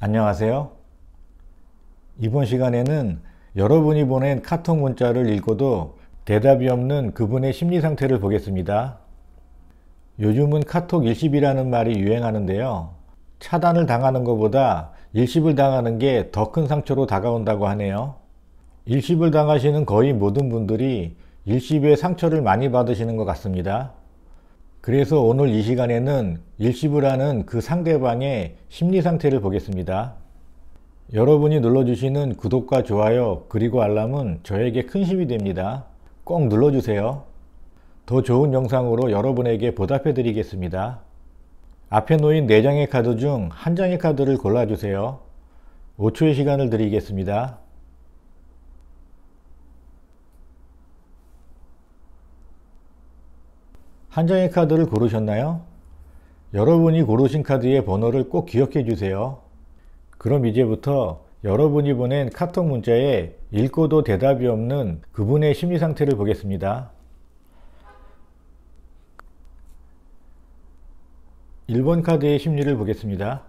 안녕하세요. 이번 시간에는 여러분이 보낸 카톡 문자를 읽고도 대답이 없는 그분의 심리 상태를 보겠습니다. 요즘은 카톡 일십이라는 말이 유행하는데요. 차단을 당하는 것보다 일십을 당하는 게 더 큰 상처로 다가온다고 하네요. 일십을 당하시는 거의 모든 분들이 일십의 상처를 많이 받으시는 것 같습니다. 그래서 오늘 이 시간에는 일십을 하는 그 상대방의 심리 상태를 보겠습니다. 여러분이 눌러주시는 구독과 좋아요 그리고 알람은 저에게 큰 힘이 됩니다. 꼭 눌러주세요. 더 좋은 영상으로 여러분에게 보답해 드리겠습니다. 앞에 놓인 4장의 카드 중 한 장의 카드를 골라주세요. 5초의 시간을 드리겠습니다. 한 장의 카드를 고르셨나요? 여러분이 고르신 카드의 번호를 꼭 기억해 주세요. 그럼 이제부터 여러분이 보낸 카톡 문자에 읽고도 대답이 없는 그분의 심리 상태를 보겠습니다. 1번 카드의 심리를 보겠습니다.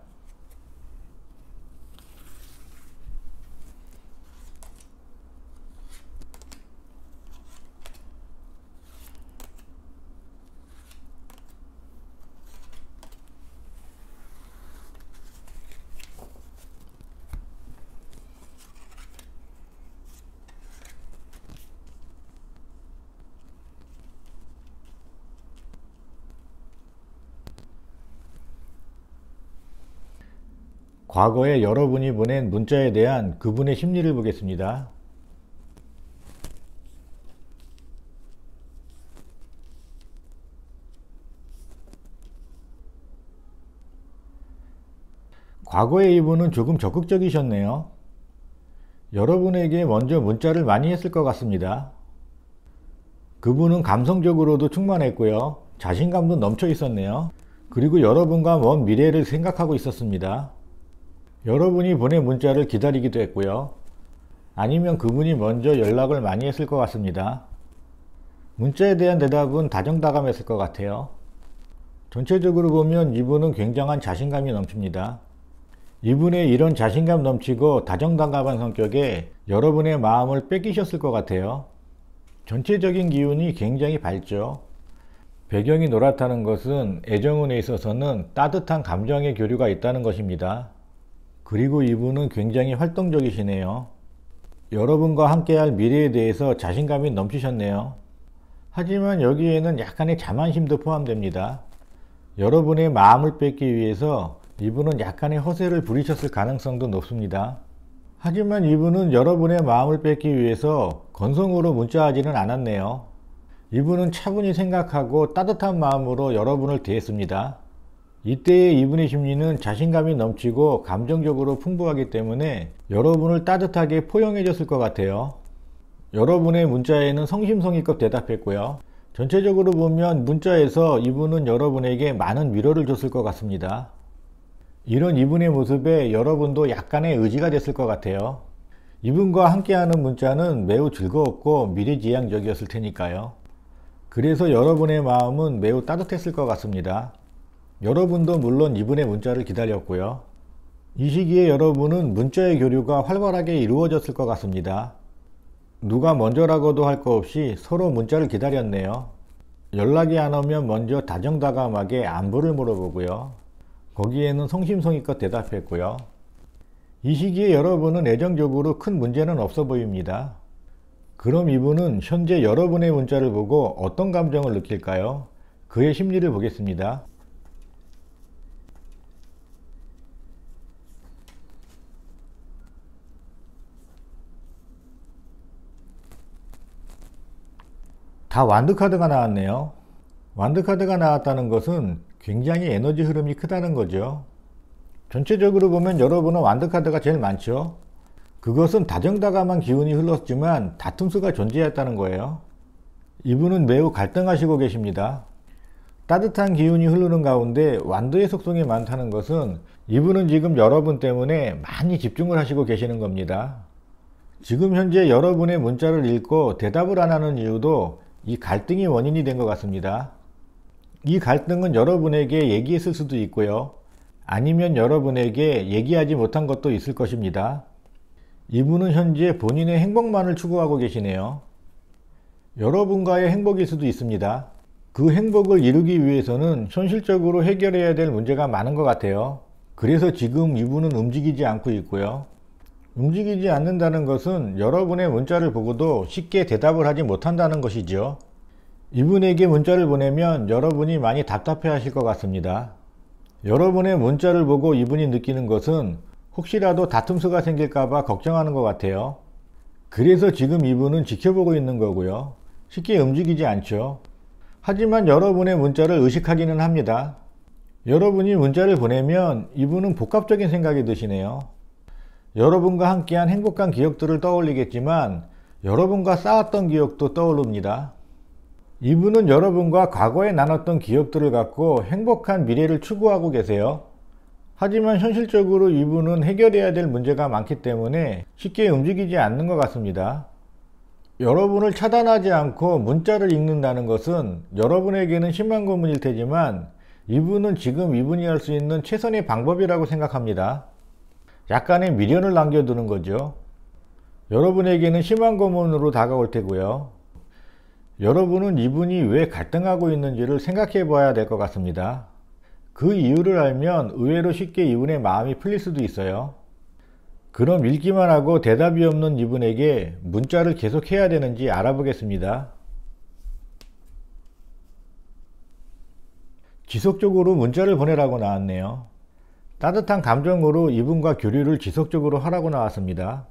과거에 여러분이 보낸 문자에 대한 그분의 심리를 보겠습니다. 과거에 이분은 조금 적극적이셨네요. 여러분에게 먼저 문자를 많이 했을 것 같습니다. 그분은 감성적으로도 충만했고요. 자신감도 넘쳐 있었네요. 그리고 여러분과 먼 미래를 생각하고 있었습니다. 여러분이 보낸 문자를 기다리기도 했고요. 아니면 그분이 먼저 연락을 많이 했을 것 같습니다. 문자에 대한 대답은 다정다감했을 것 같아요. 전체적으로 보면 이분은 굉장한 자신감이 넘칩니다. 이분의 이런 자신감 넘치고 다정다감한 성격에 여러분의 마음을 뺏기셨을 것 같아요. 전체적인 기운이 굉장히 밝죠. 배경이 노랗다는 것은 애정운에 있어서는 따뜻한 감정의 교류가 있다는 것입니다. 그리고 이분은 굉장히 활동적이시네요. 여러분과 함께할 미래에 대해서 자신감이 넘치셨네요. 하지만 여기에는 약간의 자만심도 포함됩니다. 여러분의 마음을 뺏기 위해서 이분은 약간의 허세를 부리셨을 가능성도 높습니다. 하지만 이분은 여러분의 마음을 뺏기 위해서 건성으로 문자하지는 않았네요. 이분은 차분히 생각하고 따뜻한 마음으로 여러분을 대했습니다. 이때의 이분의 심리는 자신감이 넘치고 감정적으로 풍부하기 때문에 여러분을 따뜻하게 포용해 줬을 것 같아요. 여러분의 문자에는 성심성의껏 대답했고요. 전체적으로 보면 문자에서 이분은 여러분에게 많은 위로를 줬을 것 같습니다. 이런 이분의 모습에 여러분도 약간의 의지가 됐을 것 같아요. 이분과 함께하는 문자는 매우 즐거웠고 미래지향적이었을 테니까요. 그래서 여러분의 마음은 매우 따뜻했을 것 같습니다. 여러분도 물론 이분의 문자를 기다렸고요. 이 시기에 여러분은 문자의 교류가 활발하게 이루어졌을 것 같습니다. 누가 먼저라고도 할 거 없이 서로 문자를 기다렸네요. 연락이 안 오면 먼저 다정다감하게 안부를 물어보고요. 거기에는 성심성의껏 대답했고요. 이 시기에 여러분은 애정적으로 큰 문제는 없어 보입니다. 그럼 이분은 현재 여러분의 문자를 보고 어떤 감정을 느낄까요? 그의 심리를 보겠습니다. 다 완드 카드가 나왔네요. 완드 카드가 나왔다는 것은 굉장히 에너지 흐름이 크다는 거죠. 전체적으로 보면 여러분은 완드 카드가 제일 많죠. 그것은 다정다감한 기운이 흘렀지만 다툼수가 존재했다는 거예요. 이분은 매우 갈등하시고 계십니다. 따뜻한 기운이 흐르는 가운데 완드의 속성이 많다는 것은 이분은 지금 여러분 때문에 많이 집중을 하시고 계시는 겁니다. 지금 현재 여러분의 문자를 읽고 대답을 안 하는 이유도 이 갈등이 원인이 된 것 같습니다. 이 갈등은 여러분에게 얘기했을 수도 있고요. 아니면 여러분에게 얘기하지 못한 것도 있을 것입니다. 이분은 현재 본인의 행복만을 추구하고 계시네요. 여러분과의 행복일 수도 있습니다. 그 행복을 이루기 위해서는 현실적으로 해결해야 될 문제가 많은 것 같아요. 그래서 지금 이분은 움직이지 않고 있고요. 움직이지 않는다는 것은 여러분의 문자를 보고도 쉽게 대답을 하지 못한다는 것이죠. 이분에게 문자를 보내면 여러분이 많이 답답해 하실 것 같습니다. 여러분의 문자를 보고 이분이 느끼는 것은 혹시라도 다툼수가 생길까봐 걱정하는 것 같아요. 그래서 지금 이분은 지켜보고 있는 거고요. 쉽게 움직이지 않죠. 하지만 여러분의 문자를 의식하기는 합니다. 여러분이 문자를 보내면 이분은 복합적인 생각이 드시네요. 여러분과 함께한 행복한 기억들을 떠올리겠지만 여러분과 싸웠던 기억도 떠오릅니다. 이분은 여러분과 과거에 나눴던 기억들을 갖고 행복한 미래를 추구하고 계세요. 하지만 현실적으로 이분은 해결해야 될 문제가 많기 때문에 쉽게 움직이지 않는 것 같습니다. 여러분을 차단하지 않고 문자를 읽는다는 것은 여러분에게는 심한 고문일 테지만 이분은 지금 이분이 할 수 있는 최선의 방법이라고 생각합니다. 약간의 미련을 남겨두는 거죠. 여러분에게는 심한 고문으로 다가올 테고요. 여러분은 이분이 왜 갈등하고 있는지를 생각해 봐야 될 것 같습니다. 그 이유를 알면 의외로 쉽게 이분의 마음이 풀릴 수도 있어요. 그럼 읽기만 하고 대답이 없는 이분에게 문자를 계속 해야 되는지 알아보겠습니다. 지속적으로 문자를 보내라고 나왔네요. 따뜻한 감정으로 이분과 교류를 지속적으로 하라고 나왔습니다.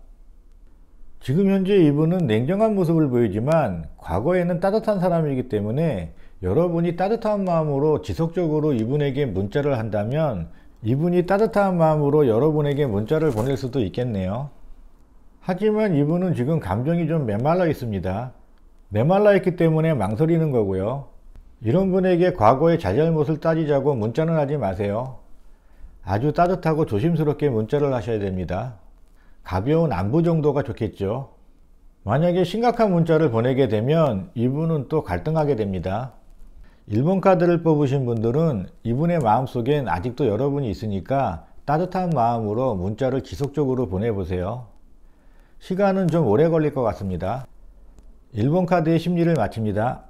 지금 현재 이분은 냉정한 모습을 보이지만 과거에는 따뜻한 사람이기 때문에 여러분이 따뜻한 마음으로 지속적으로 이분에게 문자를 한다면 이분이 따뜻한 마음으로 여러분에게 문자를 보낼 수도 있겠네요. 하지만 이분은 지금 감정이 좀 메말라 있습니다. 메말라 있기 때문에 망설이는 거고요. 이런 분에게 과거의 잘잘못을 따지자고 문자는 하지 마세요. 아주 따뜻하고 조심스럽게 문자를 하셔야 됩니다. 가벼운 안부 정도가 좋겠죠. 만약에 심각한 문자를 보내게 되면 이분은 또 갈등하게 됩니다. 1번 카드를 뽑으신 분들은 이분의 마음속엔 아직도 여러분이 있으니까 따뜻한 마음으로 문자를 지속적으로 보내보세요. 시간은 좀 오래 걸릴 것 같습니다. 1번 카드의 심리를 마칩니다.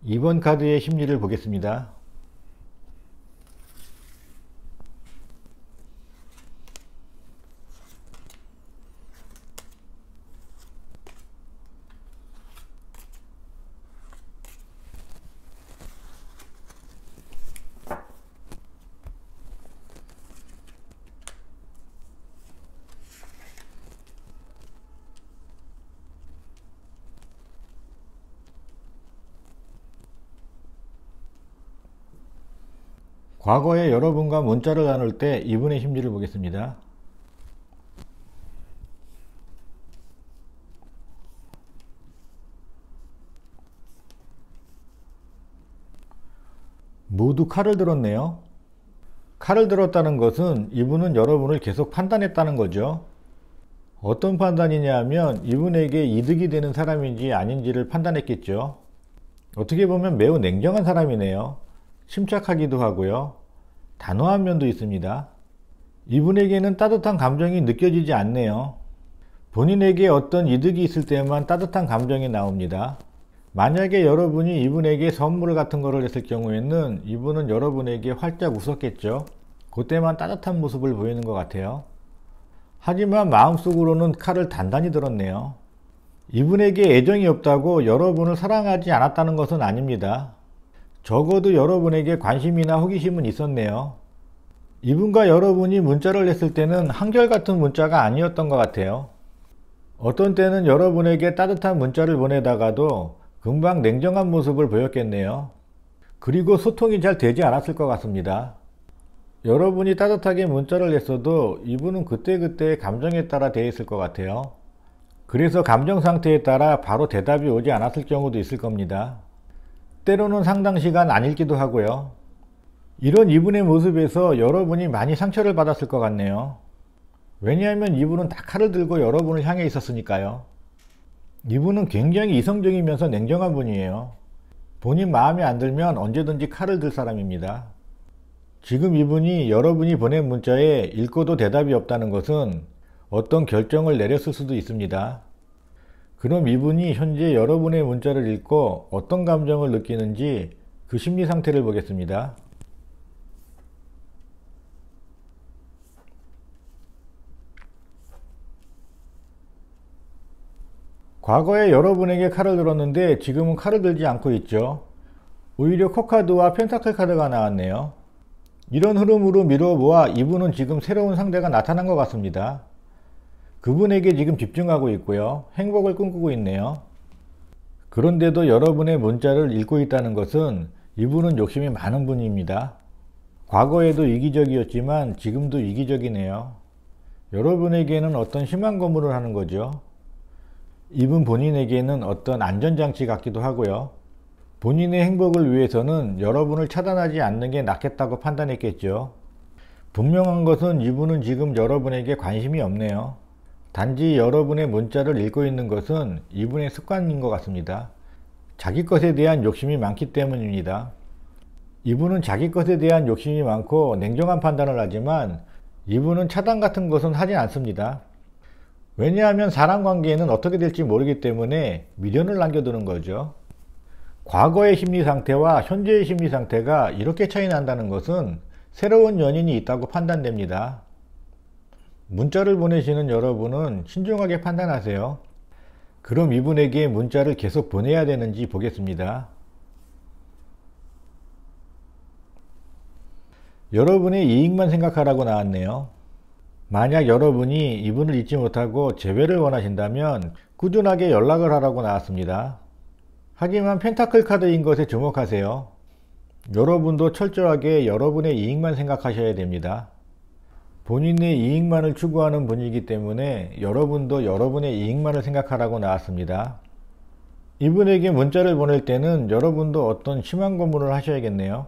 2번 카드의 심리를 보겠습니다. 과거에 여러분과 문자를 나눌 때 이분의 심리를 보겠습니다. 모두 칼을 들었네요. 칼을 들었다는 것은 이분은 여러분을 계속 판단했다는 거죠. 어떤 판단이냐 하면 이분에게 이득이 되는 사람인지 아닌지를 판단했겠죠. 어떻게 보면 매우 냉정한 사람이네요. 침착하기도 하고요. 단호한 면도 있습니다. 이분에게는 따뜻한 감정이 느껴지지 않네요. 본인에게 어떤 이득이 있을 때만 따뜻한 감정이 나옵니다. 만약에 여러분이 이분에게 선물 같은 거를 했을 경우에는 이분은 여러분에게 활짝 웃었겠죠. 그때만 따뜻한 모습을 보이는 것 같아요. 하지만 마음속으로는 칼을 단단히 들었네요. 이분에게 애정이 없다고 여러분을 사랑하지 않았다는 것은 아닙니다. 적어도 여러분에게 관심이나 호기심은 있었네요. 이분과 여러분이 문자를 했을 때는 한결같은 문자가 아니었던 것 같아요. 어떤 때는 여러분에게 따뜻한 문자를 보내다가도 금방 냉정한 모습을 보였겠네요. 그리고 소통이 잘 되지 않았을 것 같습니다. 여러분이 따뜻하게 문자를 했어도 이분은 그때그때 감정에 따라 되어 있을 것 같아요. 그래서 감정 상태에 따라 바로 대답이 오지 않았을 경우도 있을 겁니다. 때로는 상당 시간 안 읽기도 하고요. 이런 이분의 모습에서 여러분이 많이 상처를 받았을 것 같네요. 왜냐하면 이분은 다 칼을 들고 여러분을 향해 있었으니까요. 이분은 굉장히 이성적이면서 냉정한 분이에요. 본인 마음에 안 들면 언제든지 칼을 들 사람입니다. 지금 이분이 여러분이 보낸 문자에 읽고도 대답이 없다는 것은 어떤 결정을 내렸을 수도 있습니다. 그럼 이분이 현재 여러분의 문자를 읽고 어떤 감정을 느끼는지 그 심리 상태를 보겠습니다. 과거에 여러분에게 칼을 들었는데 지금은 칼을 들지 않고 있죠. 오히려 코카드와 펜타클 카드가 나왔네요. 이런 흐름으로 미뤄보아 이분은 지금 새로운 상대가 나타난 것 같습니다. 그분에게 지금 집중하고 있고요. 행복을 꿈꾸고 있네요. 그런데도 여러분의 문자를 읽고 있다는 것은 이분은 욕심이 많은 분입니다. 과거에도 이기적이었지만 지금도 이기적이네요. 여러분에게는 어떤 심한 거물을 하는 거죠. 이분 본인에게는 어떤 안전장치 같기도 하고요. 본인의 행복을 위해서는 여러분을 차단하지 않는 게 낫겠다고 판단했겠죠. 분명한 것은 이분은 지금 여러분에게 관심이 없네요. 단지 여러분의 문자를 읽고 있는 것은 이분의 습관인 것 같습니다. 자기 것에 대한 욕심이 많기 때문입니다. 이분은 자기 것에 대한 욕심이 많고 냉정한 판단을 하지만 이분은 차단 같은 것은 하진 않습니다. 왜냐하면 사람 관계에는 어떻게 될지 모르기 때문에 미련을 남겨두는 거죠. 과거의 심리 상태와 현재의 심리 상태가 이렇게 차이 난다는 것은 새로운 연인이 있다고 판단됩니다. 문자를 보내시는 여러분은 신중하게 판단하세요. 그럼 이분에게 문자를 계속 보내야 되는지 보겠습니다. 여러분의 이익만 생각하라고 나왔네요. 만약 여러분이 이분을 잊지 못하고 재회를 원하신다면 꾸준하게 연락을 하라고 나왔습니다. 하지만 펜타클 카드인 것에 주목하세요. 여러분도 철저하게 여러분의 이익만 생각하셔야 됩니다. 본인의 이익만을 추구하는 분이기 때문에 여러분도 여러분의 이익만을 생각하라고 나왔습니다. 이분에게 문자를 보낼 때는 여러분도 어떤 심한 고문을 하셔야겠네요.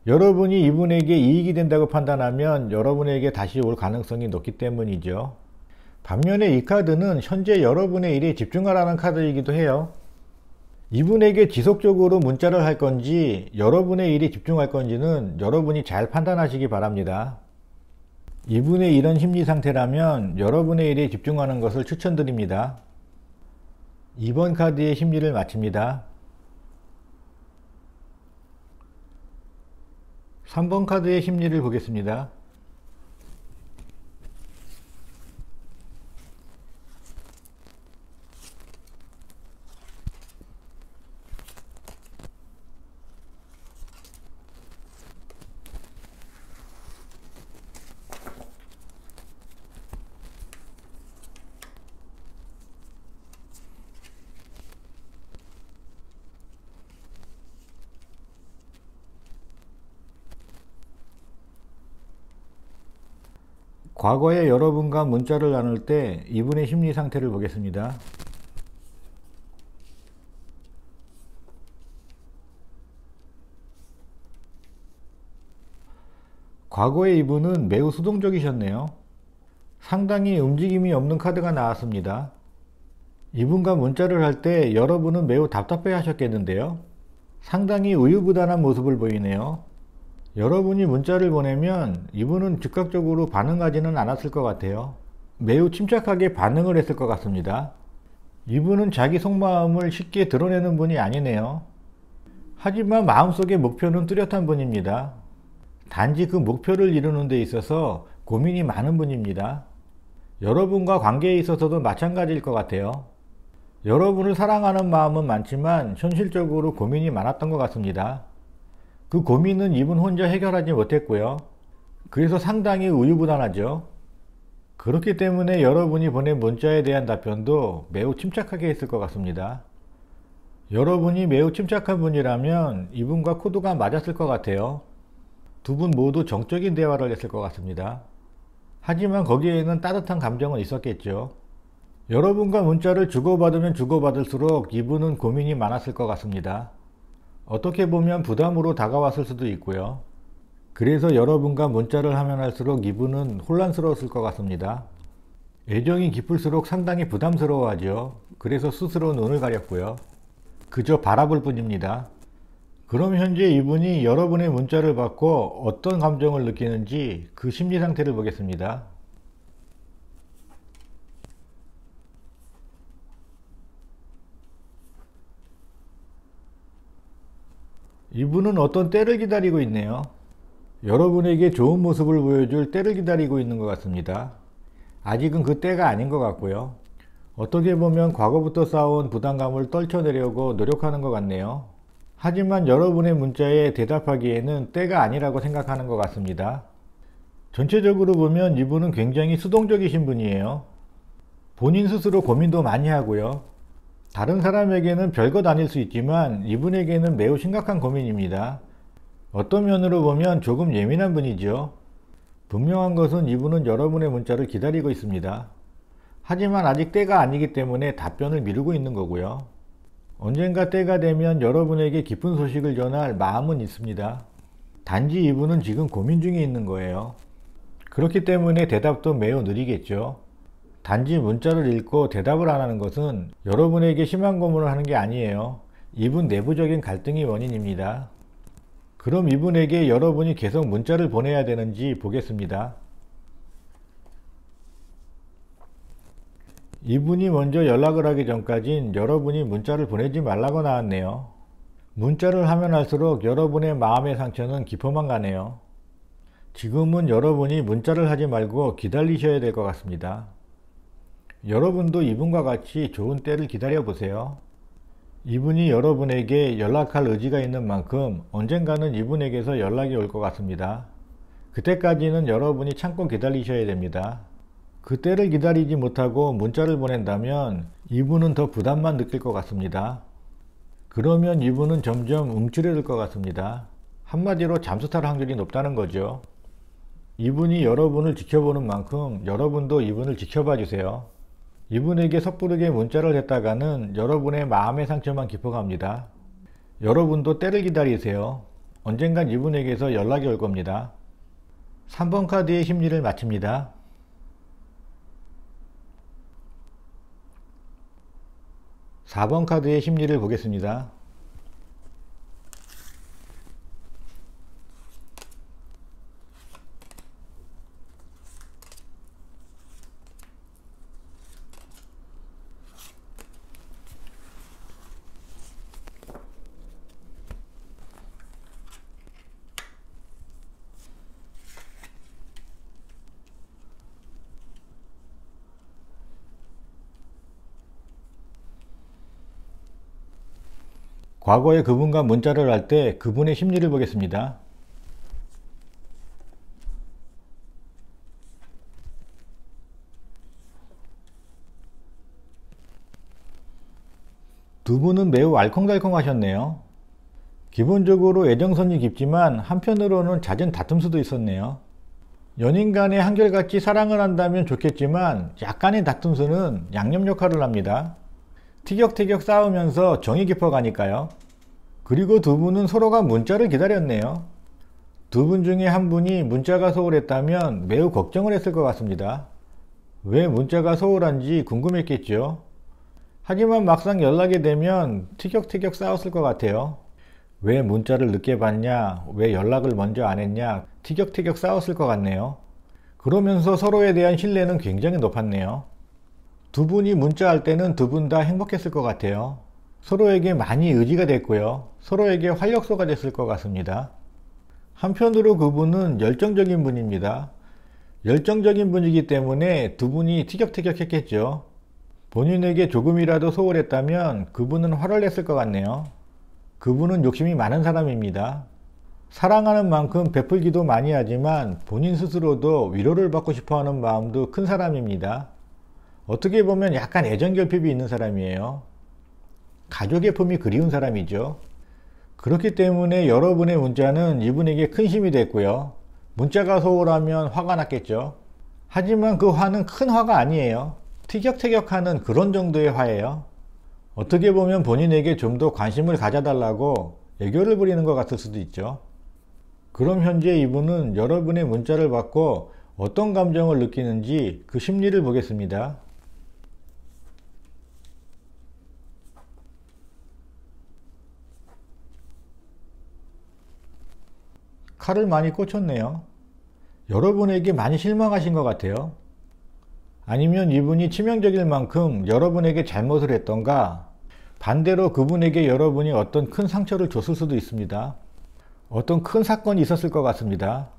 여러분이 이분에게 이익이 된다고 판단하면 여러분에게 다시 올 가능성이 높기 때문이죠. 반면에 이 카드는 현재 여러분의 일에 집중하라는 카드이기도 해요. 이분에게 지속적으로 문자를 할 건지 여러분의 일에 집중할 건지는 여러분이 잘 판단하시기 바랍니다. 이분의 이런 심리 상태라면 여러분의 일에 집중하는 것을 추천드립니다. 2번 카드의 심리를 마칩니다. 3번 카드의 심리를 보겠습니다. 과거에 여러분과 문자를 나눌 때 이분의 심리 상태를 보겠습니다. 과거의 이분은 매우 수동적이셨네요. 상당히 움직임이 없는 카드가 나왔습니다. 이분과 문자를 할 때 여러분은 매우 답답해 하셨겠는데요. 상당히 우유부단한 모습을 보이네요. 여러분이 문자를 보내면 이분은 즉각적으로 반응하지는 않았을 것 같아요. 매우 침착하게 반응을 했을 것 같습니다. 이분은 자기 속마음을 쉽게 드러내는 분이 아니네요. 하지만 마음속의 목표는 뚜렷한 분입니다. 단지 그 목표를 이루는 데 있어서 고민이 많은 분입니다. 여러분과 관계에 있어서도 마찬가지일 것 같아요. 여러분을 사랑하는 마음은 많지만 현실적으로 고민이 많았던 것 같습니다. 그 고민은 이분 혼자 해결하지 못했고요. 그래서 상당히 우유부단하죠. 그렇기 때문에 여러분이 보낸 문자에 대한 답변도 매우 침착하게 했을 것 같습니다. 여러분이 매우 침착한 분이라면 이분과 코드가 맞았을 것 같아요. 두 분 모두 정적인 대화를 했을 것 같습니다. 하지만 거기에는 따뜻한 감정은 있었겠죠. 여러분과 문자를 주고받으면 주고받을수록 이분은 고민이 많았을 것 같습니다. 어떻게 보면 부담으로 다가왔을 수도 있고요. 그래서 여러분과 문자를 하면 할수록 이분은 혼란스러웠을 것 같습니다. 애정이 깊을수록 상당히 부담스러워하죠. 그래서 스스로 눈을 가렸고요. 그저 바라볼 뿐입니다. 그럼 현재 이분이 여러분의 문자를 받고 어떤 감정을 느끼는지 그 심리 상태를 보겠습니다. 이분은 어떤 때를 기다리고 있네요. 여러분에게 좋은 모습을 보여줄 때를 기다리고 있는 것 같습니다. 아직은 그 때가 아닌 것 같고요. 어떻게 보면 과거부터 쌓아온 부담감을 떨쳐내려고 노력하는 것 같네요. 하지만 여러분의 문자에 대답하기에는 때가 아니라고 생각하는 것 같습니다. 전체적으로 보면 이분은 굉장히 수동적이신 분이에요. 본인 스스로 고민도 많이 하고요. 다른 사람에게는 별것 아닐 수 있지만 이분에게는 매우 심각한 고민입니다. 어떤 면으로 보면 조금 예민한 분이죠. 분명한 것은 이분은 여러분의 문자를 기다리고 있습니다. 하지만 아직 때가 아니기 때문에 답변을 미루고 있는 거고요. 언젠가 때가 되면 여러분에게 기쁜 소식을 전할 마음은 있습니다. 단지 이분은 지금 고민 중에 있는 거예요. 그렇기 때문에 대답도 매우 느리겠죠. 단지 문자를 읽고 대답을 안 하는 것은 여러분에게 심한 고문을 하는 게 아니에요. 이분 내부적인 갈등이 원인입니다. 그럼 이분에게 여러분이 계속 문자를 보내야 되는지 보겠습니다. 이분이 먼저 연락을 하기 전까진 여러분이 문자를 보내지 말라고 나왔네요. 문자를 하면 할수록 여러분의 마음의 상처는 깊어만 가네요. 지금은 여러분이 문자를 하지 말고 기다리셔야 될 것 같습니다. 여러분도 이분과 같이 좋은 때를 기다려 보세요. 이분이 여러분에게 연락할 의지가 있는 만큼 언젠가는 이분에게서 연락이 올 것 같습니다. 그때까지는 여러분이 참고 기다리셔야 됩니다. 그때를 기다리지 못하고 문자를 보낸다면 이분은 더 부담만 느낄 것 같습니다. 그러면 이분은 점점 움츠려들 것 같습니다. 한마디로 잠수 탈 확률이 높다는 거죠. 이분이 여러분을 지켜보는 만큼 여러분도 이분을 지켜봐 주세요. 이분에게 섣부르게 문자를 했다가는 여러분의 마음의 상처만 깊어갑니다. 여러분도 때를 기다리세요. 언젠간 이분에게서 연락이 올 겁니다. 3번 카드의 심리를 마칩니다. 4번 카드의 심리를 보겠습니다. 과거에 그분과 문자를 할 때 그분의 심리를 보겠습니다. 두 분은 매우 알콩달콩 하셨네요. 기본적으로 애정선이 깊지만 한편으로는 잦은 다툼수도 있었네요. 연인 간에 한결같이 사랑을 한다면 좋겠지만 약간의 다툼수는 양념 역할을 합니다. 티격태격 싸우면서 정이 깊어가니까요. 그리고 두 분은 서로가 문자를 기다렸네요. 두 분 중에 한 분이 문자가 소홀했다면 매우 걱정을 했을 것 같습니다. 왜 문자가 소홀한지 궁금했겠죠. 하지만 막상 연락이 되면 티격태격 싸웠을 것 같아요. 왜 문자를 늦게 받냐, 왜 연락을 먼저 안 했냐, 티격태격 싸웠을 것 같네요. 그러면서 서로에 대한 신뢰는 굉장히 높았네요. 두 분이 문자할 때는 두 분 다 행복했을 것 같아요. 서로에게 많이 의지가 됐고요. 서로에게 활력소가 됐을 것 같습니다. 한편으로 그분은 열정적인 분입니다. 열정적인 분이기 때문에 두 분이 티격태격 했겠죠. 본인에게 조금이라도 소홀했다면 그분은 화를 냈을 것 같네요. 그분은 욕심이 많은 사람입니다. 사랑하는 만큼 베풀기도 많이 하지만 본인 스스로도 위로를 받고 싶어하는 마음도 큰 사람입니다. 어떻게 보면 약간 애정결핍이 있는 사람이에요. 가족의 품이 그리운 사람이죠. 그렇기 때문에 여러분의 문자는 이분에게 큰 힘이 됐고요. 문자가 소홀하면 화가 났겠죠. 하지만 그 화는 큰 화가 아니에요. 티격태격하는 그런 정도의 화예요. 어떻게 보면 본인에게 좀 더 관심을 가져달라고 애교를 부리는 것 같을 수도 있죠. 그럼 현재 이분은 여러분의 문자를 받고 어떤 감정을 느끼는지 그 심리를 보겠습니다. 칼을 많이 꽂혔네요. 여러분에게 많이 실망하신 것 같아요. 아니면 이분이 치명적일 만큼 여러분에게 잘못을 했던가, 반대로 그분에게 여러분이 어떤 큰 상처를 줬을 수도 있습니다. 어떤 큰 사건이 있었을 것 같습니다.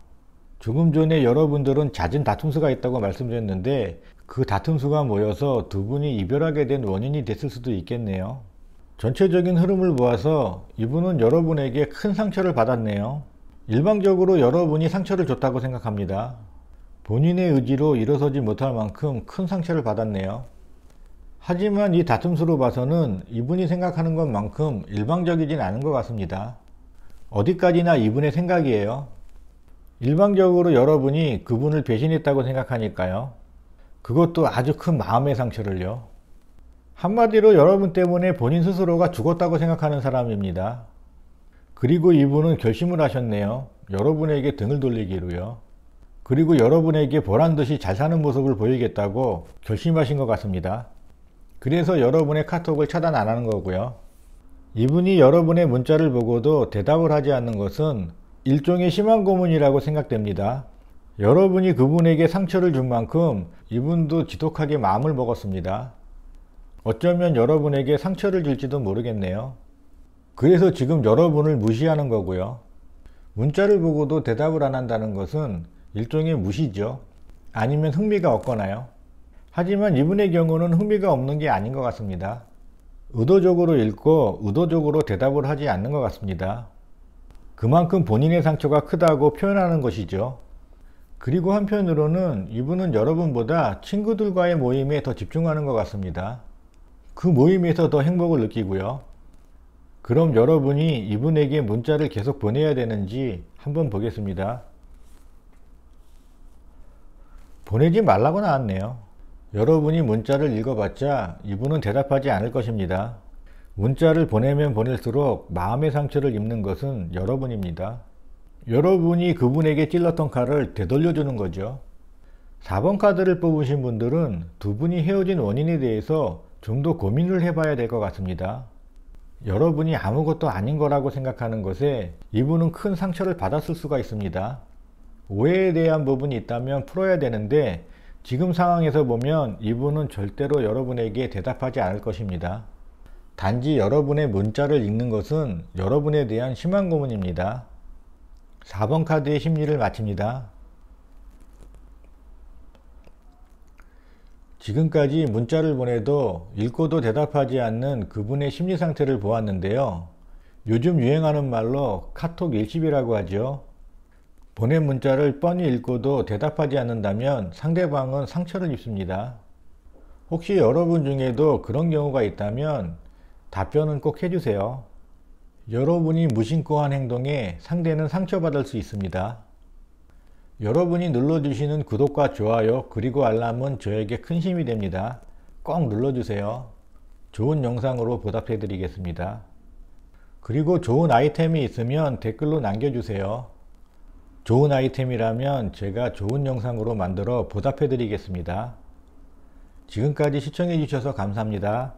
조금 전에 여러분들은 잦은 다툼수가 있다고 말씀드렸는데 그 다툼수가 모여서 두 분이 이별하게 된 원인이 됐을 수도 있겠네요. 전체적인 흐름을 보아서 이분은 여러분에게 큰 상처를 받았네요. 일방적으로 여러분이 상처를 줬다고 생각합니다. 본인의 의지로 일어서지 못할 만큼 큰 상처를 받았네요. 하지만 이 다툼수로 봐서는 이분이 생각하는 것만큼 일방적이진 않은 것 같습니다. 어디까지나 이분의 생각이에요. 일방적으로 여러분이 그분을 배신했다고 생각하니까요. 그것도 아주 큰 마음의 상처를요. 한마디로 여러분 때문에 본인 스스로가 죽었다고 생각하는 사람입니다. 그리고 이분은 결심을 하셨네요. 여러분에게 등을 돌리기로요. 그리고 여러분에게 보란듯이 잘 사는 모습을 보이겠다고 결심하신 것 같습니다. 그래서 여러분의 카톡을 차단 안 하는 거고요. 이분이 여러분의 문자를 보고도 대답을 하지 않는 것은 일종의 심한 고문이라고 생각됩니다. 여러분이 그분에게 상처를 준 만큼 이분도 지독하게 마음을 먹었습니다. 어쩌면 여러분에게 상처를 줄지도 모르겠네요. 그래서 지금 여러분을 무시하는 거고요. 문자를 보고도 대답을 안 한다는 것은 일종의 무시죠. 아니면 흥미가 없거나요. 하지만 이분의 경우는 흥미가 없는 게 아닌 것 같습니다. 의도적으로 읽고 의도적으로 대답을 하지 않는 것 같습니다. 그만큼 본인의 상처가 크다고 표현하는 것이죠. 그리고 한편으로는 이분은 여러분보다 친구들과의 모임에 더 집중하는 것 같습니다. 그 모임에서 더 행복을 느끼고요. 그럼 여러분이 이분에게 문자를 계속 보내야 되는지 한번 보겠습니다. 보내지 말라고 나왔네요. 여러분이 문자를 읽어봤자 이분은 대답하지 않을 것입니다. 문자를 보내면 보낼수록 마음의 상처를 입는 것은 여러분입니다. 여러분이 그분에게 찔렀던 칼을 되돌려주는 거죠. 4번 카드를 뽑으신 분들은 두 분이 헤어진 원인에 대해서 좀 더 고민을 해봐야 될 것 같습니다. 여러분이 아무것도 아닌 거라고 생각하는 것에 이분은 큰 상처를 받았을 수가 있습니다. 오해에 대한 부분이 있다면 풀어야 되는데 지금 상황에서 보면 이분은 절대로 여러분에게 대답하지 않을 것입니다. 단지 여러분의 문자를 읽는 것은 여러분에 대한 심한 고문입니다. 4번 카드의 심리를 마칩니다. 지금까지 문자를 보내도 읽고도 대답하지 않는 그분의 심리 상태를 보았는데요. 요즘 유행하는 말로 카톡 일십이라고 하죠. 보낸 문자를 뻔히 읽고도 대답하지 않는다면 상대방은 상처를 입습니다. 혹시 여러분 중에도 그런 경우가 있다면 답변은 꼭 해주세요. 여러분이 무심코 한 행동에 상대는 상처받을 수 있습니다. 여러분이 눌러주시는 구독과 좋아요 그리고 알람은 저에게 큰 힘이 됩니다. 꼭 눌러주세요. 좋은 영상으로 보답해 드리겠습니다. 그리고 좋은 아이템이 있으면 댓글로 남겨주세요. 좋은 아이템이라면 제가 좋은 영상으로 만들어 보답해 드리겠습니다. 지금까지 시청해 주셔서 감사합니다.